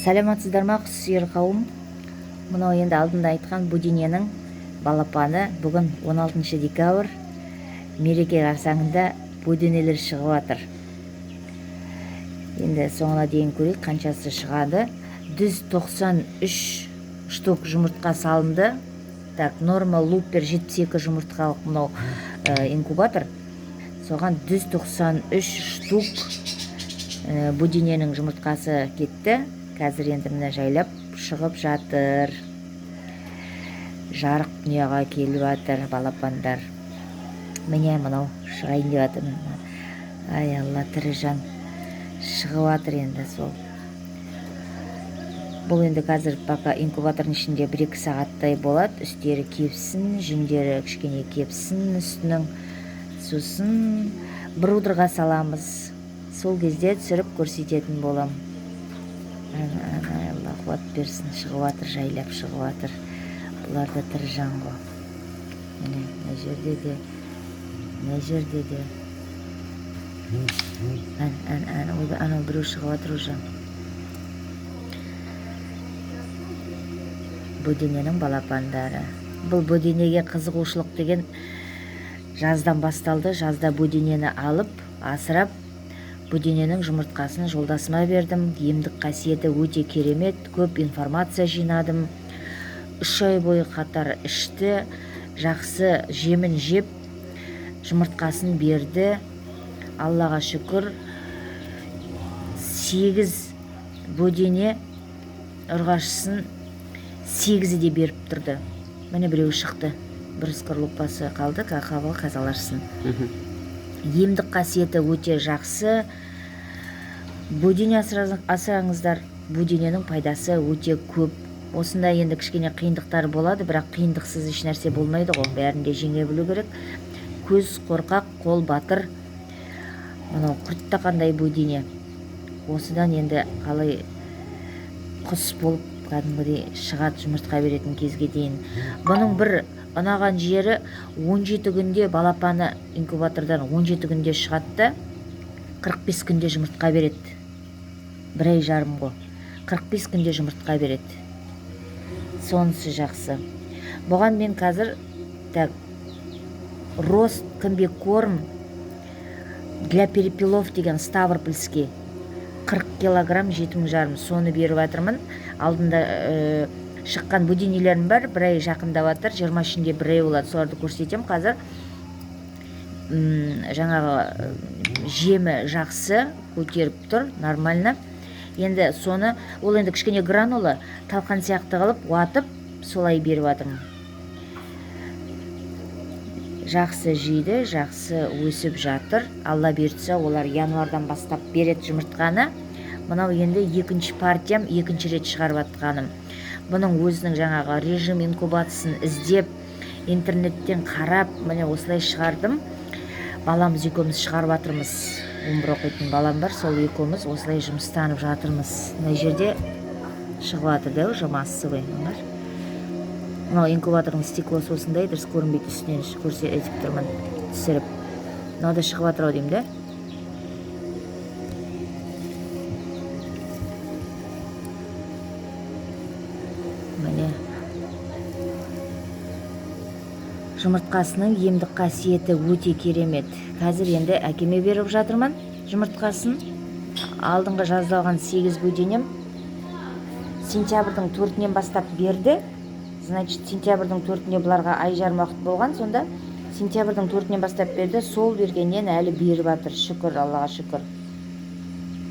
Саламатсыздар ма, сүйер қауым? Мынау енді алдында айтқан Будиненің балапаны. Бүгін 16 декабрь мереке қарсаңында Будинелер шығып жатыр. Енді соңына дейін көрейік, қаншасы шығады. 193 штук жұмыртқа салынды. Так, норма лупер 72 жұмыртқалық мынау инкубатор. Соған 193 штук Будиненің жұмыртқасы кетті. Қазір енді мына жайлап шығып жатыр. Жарық дүнияға келіп жатыр балапандар. Міне мынау шығайын деп жатыр. Ай алла, тірі жан шығып жатыр енді сол. Бұл енді қазір пока инкубатордың ішінде 1-2 сағаттай болады. Үстері кепсін, жүндері кішкене кепсін үстінің. Сосын брудерға саламыз. Сол кезде түсіріп көрсететін болам. Алла қуат берсін, шығып жатыр, жайлап шығып жатыр. Бұлар да тірі жан ғой. Мына жерде де, мына жерде де. Анау біреу шығып жатыр уже. Будиненің балапандары. Бұл Будинеге қызығушылық деген жаздан басталды. Жазда Будинені алып, асырап, Будиненің жұмыртқасын жолдасыма бердім. Емдік қасиеті өте керемет, көп информация жинадым. 3 ай бойы қатар ішті, жақсы жемін жеп, жұмыртқасын берді. Аллаға шүкір. 8 Будине ұрғашысын 8-і де беріп тұрды. Міне біреу шықты. Бір скорлупасы қалды, қақабы қазаларсын. Емдік қасиеті өте жақсы. Будине асыраңыздар. Будиненің пайдасы өте көп. Осында енді кішкене қиындықтар болады, бірақ қиындықсыз еш нәрсе болмайды ғой. Бәрінде жеңе білу керек. Көз қорқақ, қол батыр. Мынау құртта қандай Будине. Осыдан енді қалай құс болып кәдімгідей шығады жұмыртқа беретін кезге дейін. Бұның бір ұнаған жері 17 күнде балапаны инкубатордан 17 күнде шығатты, 45 күнде жұмыртқа береді. 1 ай жарым ғой. 45 күнде жұмыртқа береді. Сонысы жақсы. Бұған мен қазір рост комбикорм для перепелов деген ставропольский 40 килограмм 7,5 соны беріп жатырмын. Алдында шыққан Будинелерім бар, 1 ай жақындап жатыр, 23-інде 1 ай болады, соларды көрсетем. Қазір жаңағы жемі жақсы, көтеріп тұр, нормально. Енді соны, ол енді кішкене гранула, талқан сияқты қылып, уатып, солай беріп жатырмын. Жақсы жейді, жақсы өсіп жатыр. Алла берді, олар январдан бастап береді жұмыртқаны. Мынау енді 2-ші партиям, 2-ші рет шығарып жатқаным. Бұның өзінің жаңағы режим инкубациясын іздеп, интернеттен қарап, міне осылай шығардым. Баламыз екеуміз шығарып жатырмыз. 11 оқитын балам бар, сол екеуміз осылай жұмыстанып жатырмыз. Мына жерде шығып жатыр да, уже массовый. Мынау инкубатордың стеклосы осындай, дұрыс көрінбейді, үстінен көрсетіп тұрмын, түсіріп. Мынау да шығып жатыр ау деймін да. Жұмыртқасының емдік қасиеті өте керемет. Қазір енді әкеме беріп жатырмын жұмыртқасын. Алдыңғы жаздалған 8 Будинем сентябрьдің 4-нен бастап берді. Значит, сентябрьдің 4-не бұларға ай жарым уақыт болған, сонда сентябрьдің 4-нен бастап берді. Сол бергеннен әлі беріп жатыр. Шүкір, Аллаға шүкір.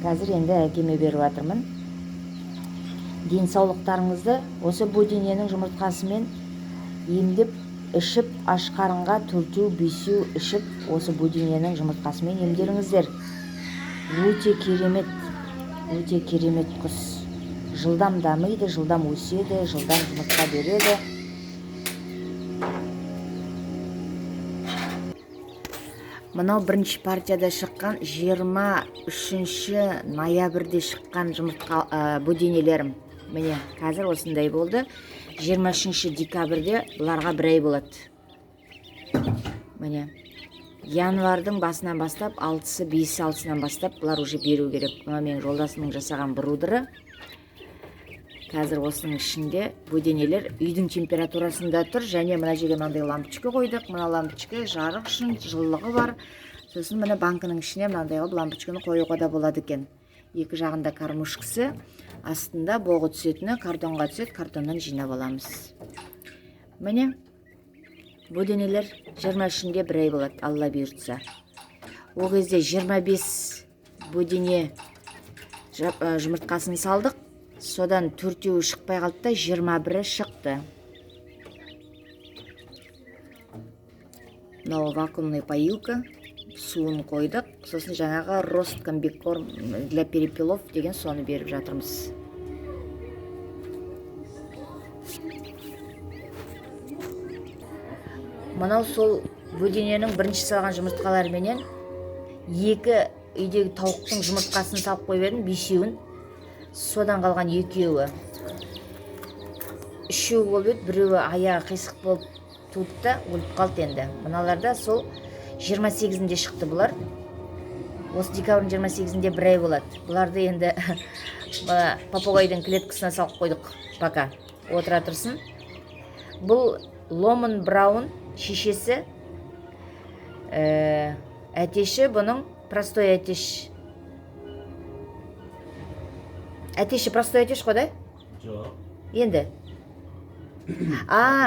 Қазір енді әкеме беріп жатырмын. Денсаулықтарыңызды осы Будиненің жұмыртқасымен емдеп, ішіп, аш қарынға 4-5 ішіп, осы Будиненің жұмыртқасымен емдеріңіздер. Өте керемет құс. Жылдам дамиды, жылдам өседі, жылдам жұмыртқа береді. Мынау 1-ші партияда шыққан, 23 ноябрьде шыққан жұмыртқа Будинелерім. Міне, қазір осындай болды. 23 декабрьде бұларға 1 ай болады. Міне, январдың басынан бастап, 5-6-сынан бастап бұлар уже беру керек. Мына менің жолдасымның жасаған брудері. Қазір осының ішінде бөденелер үйдің температурасында тұр, және мына жерге мынандай лампочка қойдық. Мына лампочка жарық үшін жылылығы бар. Сосын мына банкының ішіне мынандай қылып лампочканы қоюға да болады екен. Екі жағында кормушкасы, астында боғы түсетіні картонға түседі, картоннан жинап аламыз. Міне бөденелер 23-інде бір ай болады, алла бұйыртса. Ол кезде 25 бөдене жұмыртқасын салдық. Содан 4-еуі шықпай қалды да 21-і шықты. Мынау вакуумный поилка, суын қойдық. Сосын жаңағы рост комбикорм для перепелов деген соны беріп жатырмыз. Мынау сол бөдененің бірінші салған жұмыртқаларыменен екі үйдегі тауықтың жұмыртқасын салып қойып едім, 5-еуін. Содан қалған 2-еуі. 3-еуі болып еді, 1-еуі аяғы қисық болып туды да өліп қалды енді. Мыналарда сол 28-інде шықты бұлар. Осы декабрьдің 28-інде бір ай болады. Бұларды енді попугайдың клеткасына салып қойдық. Пока отыра тұрсын. Бұл Ломон Браун шешесі, әтеші бұның простой әтеш. Әтеші простой әтеш қой да? Жоқ. Енді.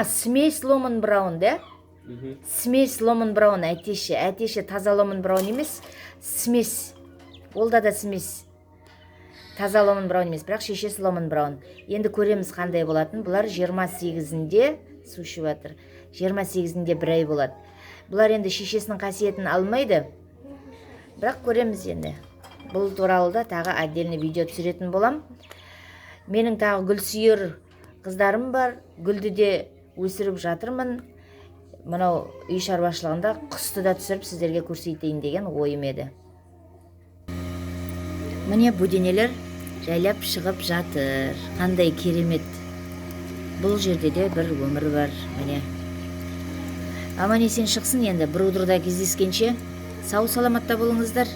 Смесь Ломон Браун, да? Смесь Ломон Браун әтеші. Әтеші таза Ломон Браун емес, смесь. Ол да смесь. Таза Ломон Браун емес, бірақ шешесі Ломон Браун. Енді көреміз қандай болатын. Бұлар 28-інде су ішіп жатыр. 28-інде бір ай болады. Бұлар енді шешесінің қасиетін алмайды. Бірақ көреміз енді. Бұл туралы да тағы отдельный видео түсіретін болам. Менің тағы гүл сүйер қыздарым бар. Гүлді де өсіріп жатырмын. Мынау үй шаруашылығында құсты да түсіріп сіздерге көрсетейін деген ойым еді. Міне бөденелер жайлап шығып жатыр. Қандай керемет. Бұл жерде де бір өмір бар. Міне. Аман есен шықсын енді. Бір удырда кездескенше сау саламатта болыңыздар.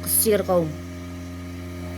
Құс сүйер қауым.